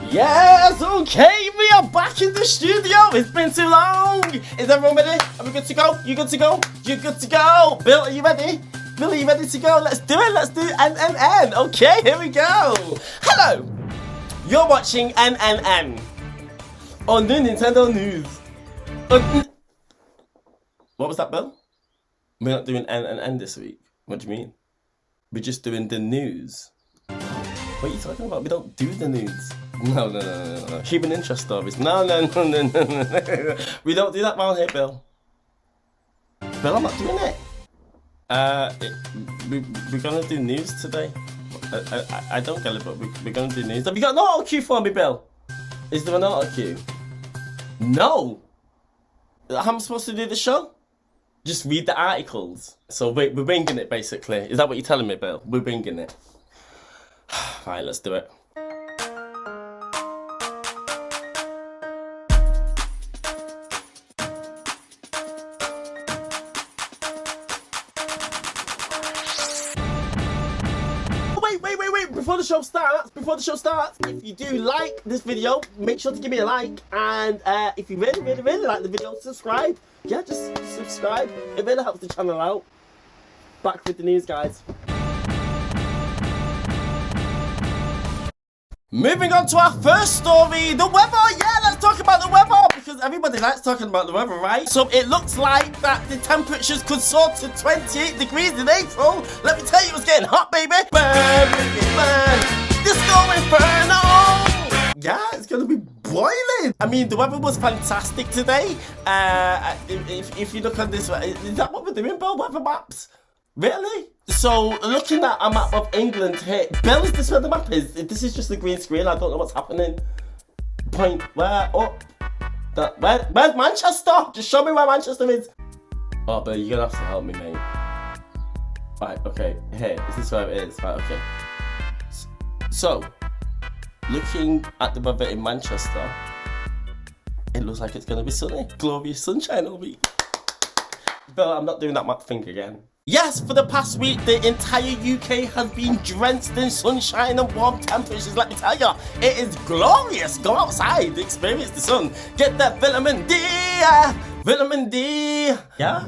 Yes, okay, we are back in the studio. It's been too long. Is everyone ready? Are we good to go? You good to go? You good to go? Bill, are you ready? Bill, are you ready to go? Let's do it. Let's do NNN. Okay, here we go. Hello. You're watching NNN on the Nintendo News. What was that, Bill? We're not doing NNN this week. What do you mean? We're just doing the news. What are you talking about? We don't do the news. No. Human interest stories. No. We don't do that around here, Bill. Bill, I'm not doing it. We're gonna do news today. I don't get it, but we're gonna do news. Have you got an auto cue for me, Bill? Is there an auto cue? No. How am I supposed to do the show? Just read the articles. So we're winging it, basically. Is that what you're telling me, Bill? We're winging it. Right, let's do it. Wait, before the show starts, if you do like this video, make sure to give me a like, and if you really like the video, subscribe. Yeah, just subscribe. It really helps the channel out. Back with the news, guys. Moving on to our first story, the weather. Yeah, let's talk about the weather, because everybody likes talking about the weather, right? So it looks like that the temperatures could soar to 28 degrees in April. Let me tell you, it's getting hot, baby. Burn, disco inferno. Yeah, it's gonna be boiling. I mean, the weather was fantastic today. If you look on this, is that what we're doing, Bill? Weather maps? Really? So, looking at a map of England here, Bill, is this where the map is? This is just the green screen, I don't know what's happening. Point where up? Where's Manchester? Just show me where Manchester is. Oh, Bill, you're gonna have to help me, mate. Right, okay, here, is this where it is? Right, okay. So, looking at the weather in Manchester, it looks like it's gonna be sunny. Glorious sunshine all week. Bill, I'm not doing that map thing again. Yes, for the past week, the entire UK has been drenched in sunshine and warm temperatures. Let me tell you, it is glorious. Go outside, experience the sun, get that vitamin D, vitamin D. Yeah.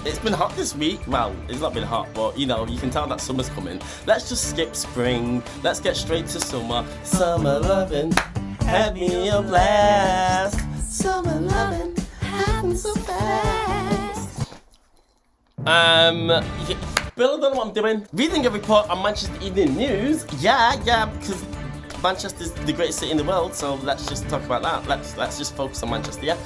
It's been hot this week. Well, it's not been hot, but you know, you can tell that summer's coming. Let's just skip spring. Let's get straight to summer. Summer loving, had me a blast. Summer loving, happened so fast. Bill, I don't know what I'm doing. Reading a report on Manchester Evening News. Yeah, because Manchester's the greatest city in the world, so let's just talk about that. Let's just focus on Manchester, yeah?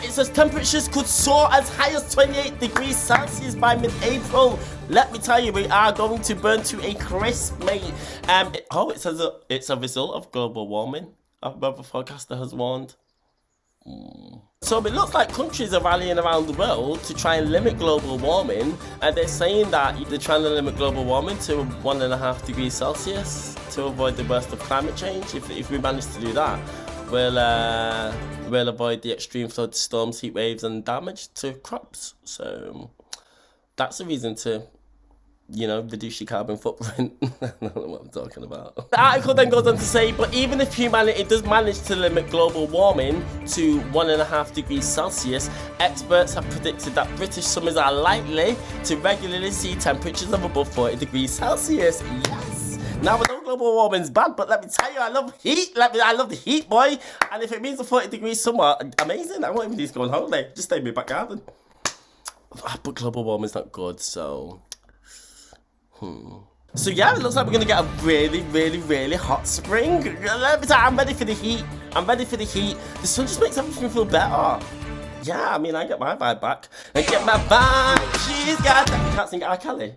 It says temperatures could soar as high as 28 degrees Celsius by mid-April. Let me tell you, we are going to burn to a crisp, mate. It says it's a result of global warming. Our weather forecaster has warned. So it looks like countries are rallying around the world to try and limit global warming, and they're saying that they're trying to limit global warming to 1.5 degrees Celsius to avoid the worst of climate change. If we manage to do that, we'll avoid the extreme floods, storms, heat waves, and damage to crops. So that's a reason to, you know, reduce your carbon footprint. I don't know what I'm talking about. The article then goes on to say, but even if humanity does manage to limit global warming to 1.5 degrees Celsius, experts have predicted that British summers are likely to regularly see temperatures of above 40 degrees Celsius. Yes! Now, I know global warming's bad, but let me tell you, I love heat. I love the heat, boy. And if it means a 40 degrees summer, amazing. I won't even need to go on holiday. Just stay in my back garden. But global warming's not good, so... So yeah, it looks like we're gonna get a really hot spring. Let me tell you, I'm ready for the heat. The sun just makes everything feel better. Yeah, I mean, I get my vibe back. And get my vibe. She's got that. You can't sing R. Kelly.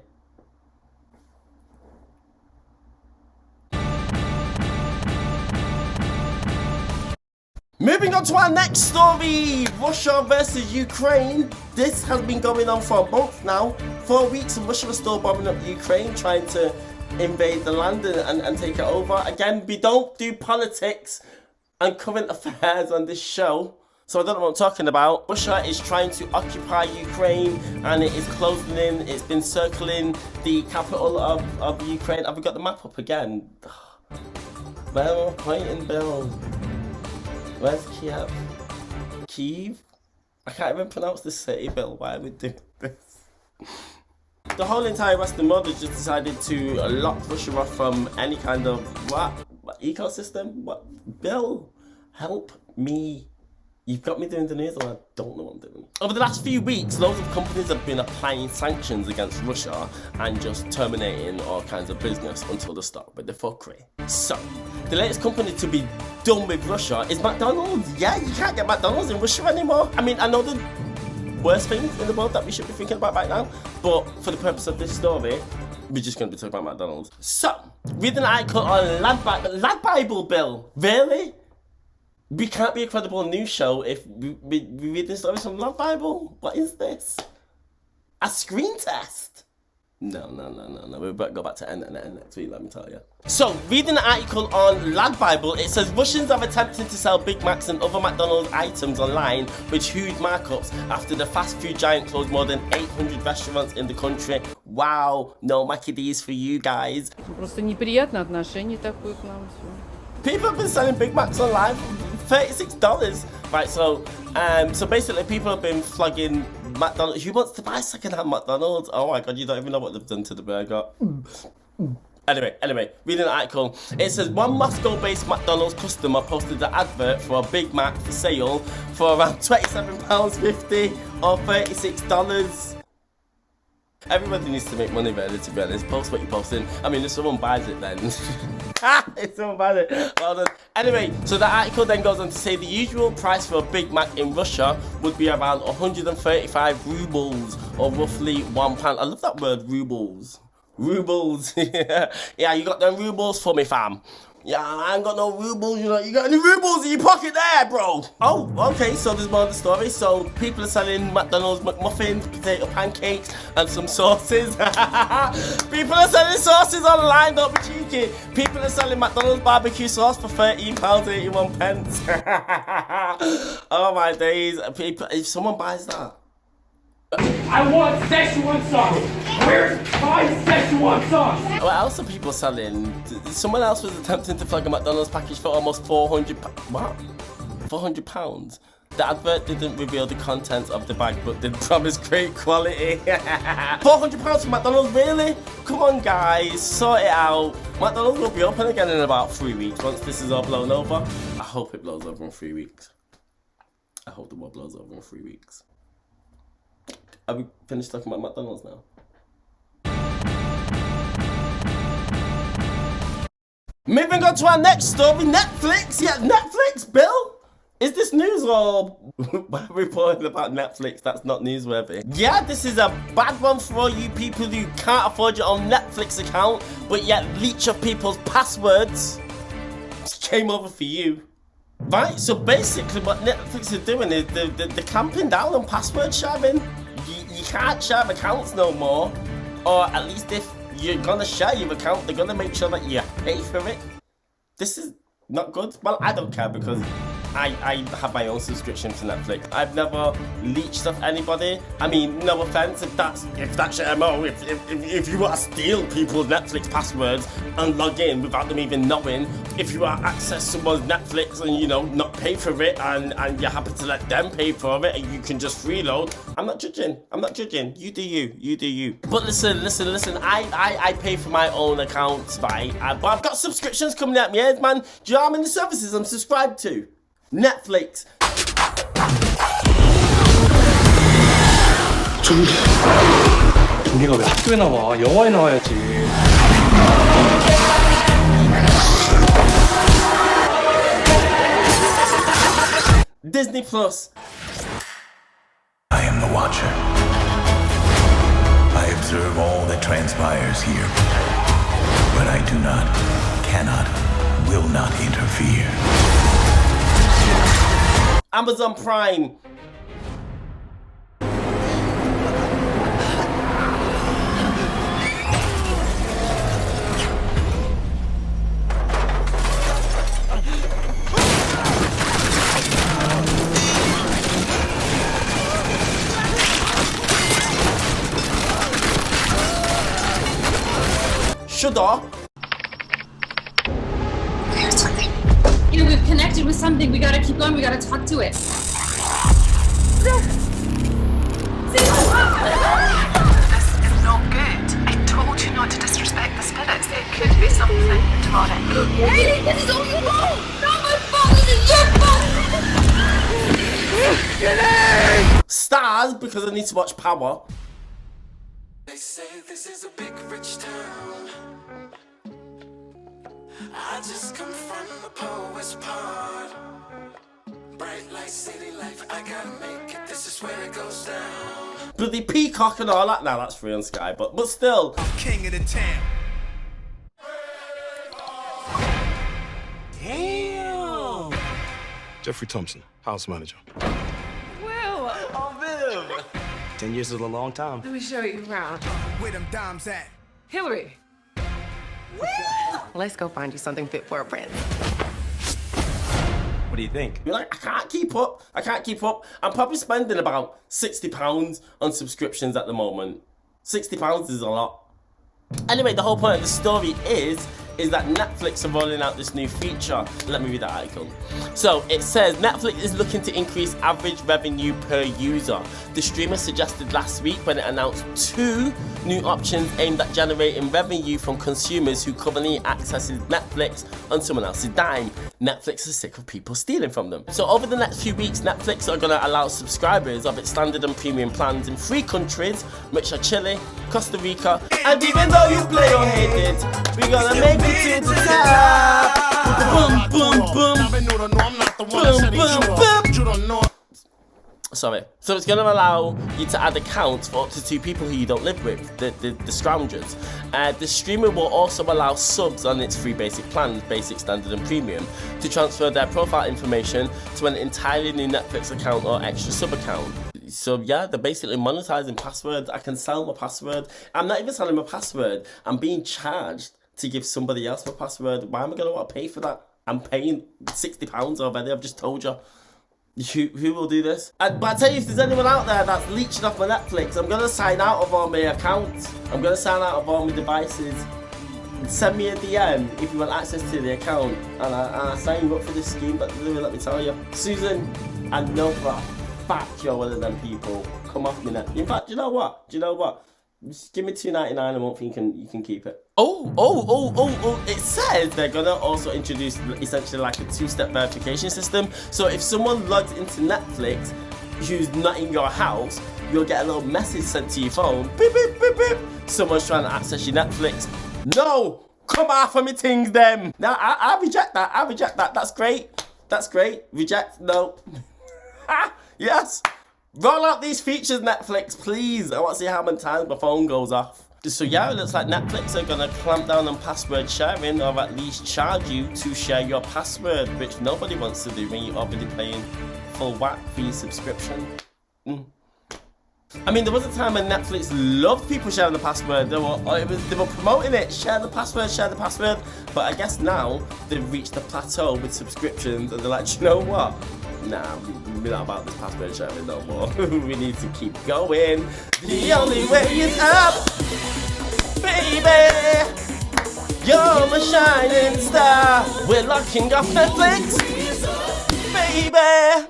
Moving on to our next story, Russia versus Ukraine. This has been going on for a month now. 4 weeks and Russia was still bombing up Ukraine, trying to invade the land and take it over. Again, we don't do politics and current affairs on this show, so I don't know what I'm talking about. Russia is trying to occupy Ukraine and it is closing in. It's been circling the capital of Ukraine. Have we got the map up again? Where am I pointing, Bill? Where's Kiev? Kiev? I can't even pronounce this city, Bill. Why are we doing this? The whole entire Western world has just decided to lock Russia off from any kind of what ecosystem? What? Bill, help me. You've got me doing the news and I don't know what I'm doing. Over the last few weeks, loads of companies have been applying sanctions against Russia and just terminating all kinds of business until they stop with the fuckery. So, the latest company to be done with Russia is McDonald's. Yeah, you can't get McDonald's in Russia anymore. I mean, I know the worst things in the world that we should be thinking about right now, but for the purpose of this story, we're just going to be talking about McDonald's. So, reading an article on Lad Bible, Bill. Really? We can't be a credible news show if we read the stories from Lad Bible. What is this? A screen test? No. We better go back to end next week, let me tell you. So, reading an article on Lad Bible, it says Russians are attempting to sell Big Macs and other McDonald's items online with huge markups after the fast food giant closed more than 800 restaurants in the country. Wow, no Mackie D's for you guys. Просто неприятное отношение такое к нам все. People have been selling Big Macs online for $36. Right, so basically people have been flogging McDonald's. Who wants to buy second-hand McDonald's? Oh my god, you don't even know what they've done to the burger. Anyway, reading an article. It says one Moscow-based McDonald's customer posted an advert for a Big Mac for sale for around £27.50 or $36. Everybody needs to make money, really, to be honest. Post what you're posting. I mean, if someone buys it, then... if someone buys it, well done. Anyway, so the article then goes on to say the usual price for a Big Mac in Russia would be around 135 rubles, or roughly £1. I love that word, rubles. Rubles. Yeah, you got them rubles for me, fam. Yeah, I ain't got no rubles, you know. You got any rubles in your pocket there, bro? Oh, okay, so there's more of the story. So people are selling McDonald's McMuffins, potato pancakes, and some sauces. People are selling sauces online, don't be cheeky. People are selling McDonald's barbecue sauce for £13.81. Oh my days. People, if someone buys that. I want Szechuan sauce. Where's my Szechuan sauce? What else are people selling? Someone else was attempting to flog a McDonald's package for almost £400. What? £400? The advert didn't reveal the contents of the bag, but did promise great quality. £400 for McDonald's, really? Come on, guys, sort it out. McDonald's will be open again in about 3 weeks once this is all blown over. I hope it blows over in 3 weeks. I hope the world blows over in 3 weeks. Are we finished talking about McDonald's now? Moving on to our next story, Netflix. Yeah, Netflix, Bill. Is this news or why are we reporting about Netflix? That's not newsworthy. Yeah, this is a bad one for all you people who can't afford your own Netflix account, but yet leech of people's passwords. Came over for you. Right, so basically what Netflix are doing is they're clamping down on password sharing. You can't share accounts no more, or at least if you're gonna share your account, they're gonna make sure that you pay for it. This is not good. Well, I don't care because I have my own subscription to Netflix. I've never leeched off anybody. I mean, no offense, if that's your MO, if you want to steal people's Netflix passwords and log in without them even knowing, if you want to access someone's Netflix and, you know, not pay for it and you're happy to let them pay for it and you can just freeload, I'm not judging. You do you. But listen, I pay for my own accounts, right? But I've got subscriptions coming at me, man. Do you know how many services I'm subscribed to? Netflix. 종기가 왜 학교에 나와? 영화에 나와야지. Disney Plus. I am the Watcher. I observe all that transpires here, but I do not, cannot, will not interfere. Amazon Prime. Shudder. Here's connected with something. We gotta keep going. We gotta talk to it. This is not good. I told you not to disrespect the spirits. It could be something demonic. Haley, this is all your fault! Not my fault! This is your fault! Stars, because I need to watch Power. They say this is a big rich town. I just come from the poorest part. Bright light, city life, I gotta make it. This is where it goes down. Bloody Peacock and all that. Now that's free on Sky, but still. I'm king of the town. Damn. Jeffrey Thompson, house manager. Will, 10 years is a long time. let me show you around. Where them dimes at? Hillary. Let's go find you something fit for a prince. What do you think? You're like, I can't keep up. I can't keep up. I'm probably spending about £60 on subscriptions at the moment. £60 is a lot. Anyway, the whole point of the story is that Netflix are rolling out this new feature. Let me read that article. So it says Netflix is looking to increase average revenue per user. The streamer suggested last week when it announced 2 new options aimed at generating revenue from consumers who currently accesses Netflix on someone else's dime. Netflix is sick of people stealing from them. So over the next few weeks, Netflix are going to allow subscribers of its standard and premium plans in 3 countries, which are Chile, Costa Rica, and even though you play or hate it, we're gonna make it to the top. Boom, boom, boom. Boom, boom, boom. Sorry. So it's going to allow you to add accounts for up to 2 people who you don't live with, the scroungers. The streamer will also allow subs on its 3 basic plans, basic, standard and premium, to transfer their profile information to an entirely new Netflix account or extra sub account. So yeah, they're basically monetizing passwords. I can sell my password. I'm not even selling my password. I'm being charged to give somebody else my password. Why am I going to want to pay for that? I'm paying £60 already, I've just told you. Who will do this? But I tell you, if there's anyone out there that's leeching off my Netflix, I'm going to sign out of all my accounts. I'm going to sign out of all my devices. Send me a DM if you want access to the account. And I sign you up for this scheme, but let me tell you. Susan, I know for a fact you're one of them people. Come off me net. In fact, do you know what? Just give me $2.99 a month and you can keep it. Oh, it says they're gonna also introduce essentially like a 2-step verification system. So if someone logs into Netflix who's not in your house, you'll get a little message sent to your phone. Beep, beep, beep, beep. Someone's trying to access your Netflix. No! Come off of me things, them! Now, I reject that. That's great. Reject, no. Yes! Roll out these features, Netflix, please. I want to see how many times my phone goes off. So yeah, it looks like Netflix are gonna clamp down on password sharing, or at least charge you to share your password, which nobody wants to do when you're already paying full whack for your subscription. I mean, there was a time when Netflix loved people sharing the password. They were promoting it, share the password. But I guess now they've reached the plateau with subscriptions, and they're like, you know what? Nah, we're not about this password sharing no more. We need to keep going. The only way is up, baby. You're my shining star. We're locking off Netflix, baby.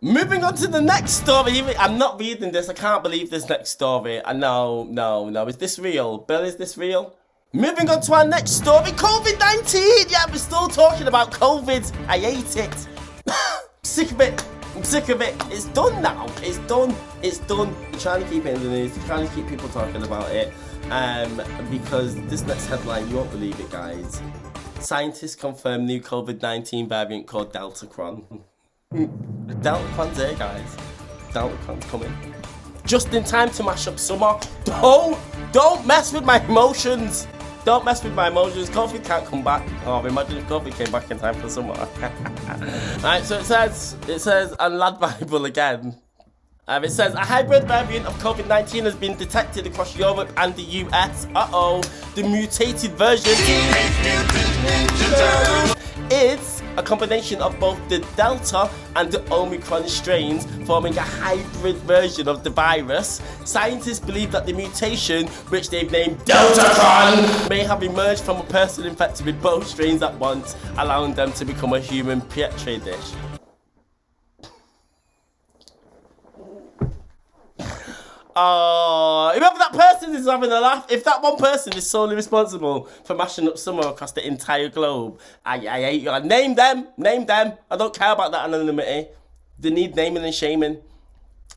Moving on to the next story. I'm not reading this. I can't believe this next story. No. Is this real? Bill, is this real? Moving on to our next story. COVID-19. Yeah, we're still talking about COVID. I hate it. Sick of it. I'm sick of it. It's done now. It's done. We're trying to keep it in the news. We're trying to keep people talking about it. Because this next headline, you won't believe it, guys. Scientists confirm new COVID-19 variant called DELTACRON. DELTACRON's here, guys. DELTACRON's coming. Just in time to mash up summer. Don't mess with my emotions. Don't mess with my emotions. COVID can't come back. Oh, imagine if COVID came back in time for summer. Right, so it says, and Lad Bible again. It says, a hybrid variant of COVID-19 has been detected across Europe and the US. The mutated version is a combination of both the Delta and the Omicron strains, forming a hybrid version of the virus. Scientists believe that the mutation, which they've named DELTACRON, may have emerged from a person infected with both strains at once, allowing them to become a human petri dish. Remember that person is having a laugh. If that one person is solely responsible for mashing up summer across the entire globe, I hate you. Name them. I don't care about that anonymity. They need naming and shaming.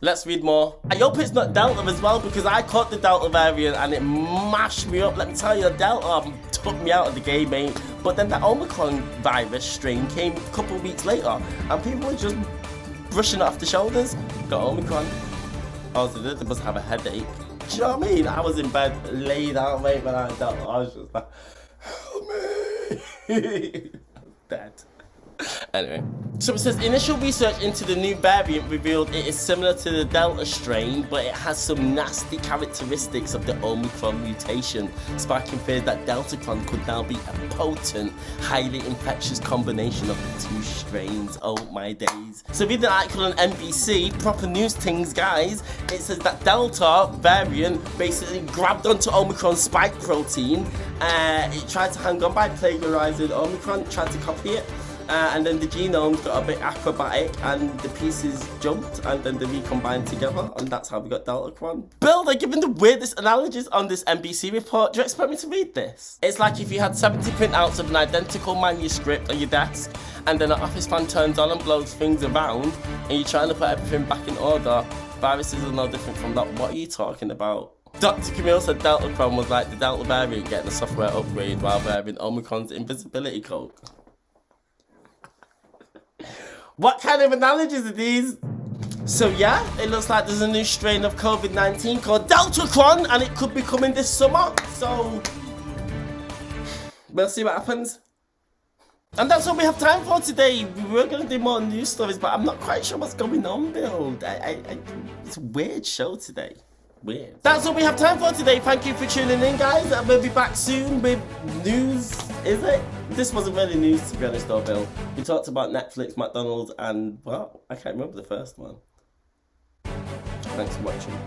Let's read more. I hope it's not Delta as well, because I caught the Delta variant and it mashed me up. Let me tell you, Delta took me out of the game, mate. But then the Omicron virus strain came a couple of weeks later and people were just brushing it off the shoulders. Got Omicron. Also, they must have a headache. Do you know what I mean? I was in bed, laid out, mate, when I was just like, help me. Dead. Anyway, so it says initial research into the new variant revealed it is similar to the Delta strain, but it has some nasty characteristics of the Omicron mutation, sparking fears that DELTACRON could now be a potent, highly infectious combination of the two strains. Oh my days. So reading an article on NBC, proper news things guys, it says that Delta variant basically grabbed onto Omicron spike protein, it tried to hang on by plagiarizing Omicron, tried to copy it. And then the genome got a bit acrobatic and the pieces jumped and then they recombined together and that's how we got DELTACRON. Bill, they're giving the weirdest analogies on this NBC report. Do you expect me to read this? It's like if you had 70 printouts of an identical manuscript on your desk and then an office fan turns on and blows things around and you're trying to put everything back in order. Viruses are no different from that. What are you talking about? Dr. Camille said DELTACRON was like the Delta variant getting a software upgrade while wearing Omicron's invisibility cloak. What kind of analogies are these? So yeah, it looks like there's a new strain of COVID-19 called DELTACRON and it could be coming this summer. So we'll see what happens. And that's all we have time for today. We were going to do more news stories, but I'm not quite sure what's going on, Bill. It's a weird show today. Weird. That's all we have time for today. Thank you for tuning in, guys. We'll be back soon with news. Is it? This wasn't really news, to be honest, though, Bill. We talked about Netflix, McDonald, and, well, I can't remember the first one. Thanks for watching.